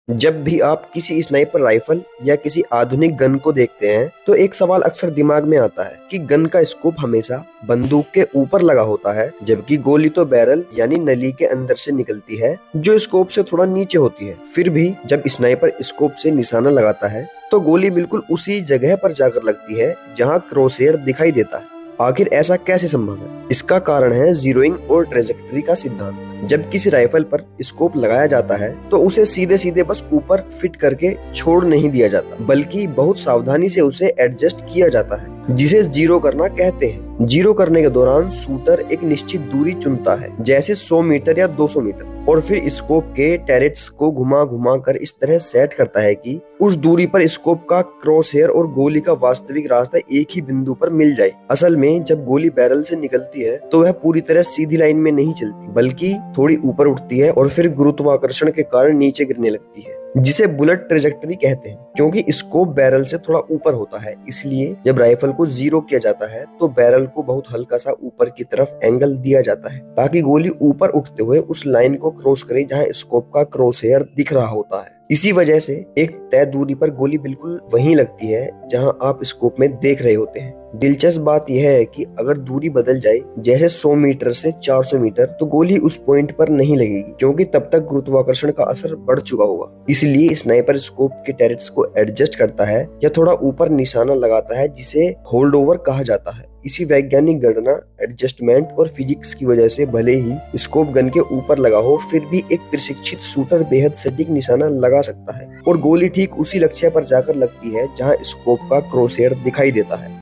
जब भी आप किसी स्नाइपर राइफल या किसी आधुनिक गन को देखते हैं तो एक सवाल अक्सर दिमाग में आता है कि गन का स्कोप हमेशा बंदूक के ऊपर लगा होता है, जबकि गोली तो बैरल यानी नली के अंदर से निकलती है जो स्कोप से थोड़ा नीचे होती है। फिर भी जब स्नाइपर स्कोप से निशाना लगाता है तो गोली बिल्कुल उसी जगह पर जाकर लगती है जहां क्रॉसहेयर दिखाई देता है। आखिर ऐसा कैसे संभव है? इसका कारण है जीरोइंग और ट्रेजेक्टरी का सिद्धांत। जब किसी राइफल पर स्कोप लगाया जाता है तो उसे सीधे सीधे बस ऊपर फिट करके छोड़ नहीं दिया जाता, बल्कि बहुत सावधानी से उसे एडजस्ट किया जाता है, जिसे जीरो करना कहते हैं। जीरो करने के दौरान शूटर एक निश्चित दूरी चुनता है, जैसे 100 मीटर या 200 मीटर, और फिर स्कोप के टैरेट्स को घुमा घुमा कर इस तरह सेट करता है कि उस दूरी पर स्कोप का क्रॉसहेयर और गोली का वास्तविक रास्ता एक ही बिंदु पर मिल जाए। असल में जब गोली बैरल से निकलती है तो वह पूरी तरह सीधी लाइन में नहीं चलती, बल्कि थोड़ी ऊपर उठती है और फिर गुरुत्वाकर्षण के कारण नीचे गिरने लगती है, जिसे बुलेट ट्रेजेक्टरी कहते हैं। क्योंकि स्कोप बैरल से थोड़ा ऊपर होता है, इसलिए जब राइफल को जीरो किया जाता है तो बैरल को बहुत हल्का सा ऊपर की तरफ एंगल दिया जाता है, ताकि गोली ऊपर उठते हुए उस लाइन को क्रॉस करे जहां स्कोप का क्रॉसहेयर दिख रहा होता है। इसी वजह से एक तय दूरी पर गोली बिल्कुल वहीं लगती है जहां आप स्कोप में देख रहे होते हैं। दिलचस्प बात यह है कि अगर दूरी बदल जाए, जैसे 100 मीटर से 400 मीटर, तो गोली उस पॉइंट पर नहीं लगेगी, क्योंकि तब तक गुरुत्वाकर्षण का असर बढ़ चुका होगा। इसलिए स्नाइपर स्कोप के टैरेट्स को एडजस्ट करता है या थोड़ा ऊपर निशाना लगाता है, जिसे होल्ड ओवर कहा जाता है। इसी वैज्ञानिक गणना, एडजस्टमेंट और फिजिक्स की वजह से भले ही स्कोप गन के ऊपर लगा हो, फिर भी एक प्रशिक्षित शूटर बेहद सटीक निशाना लगा सकता है और गोली ठीक उसी लक्ष्य पर जाकर लगती है जहां स्कोप का क्रॉसहेयर दिखाई देता है।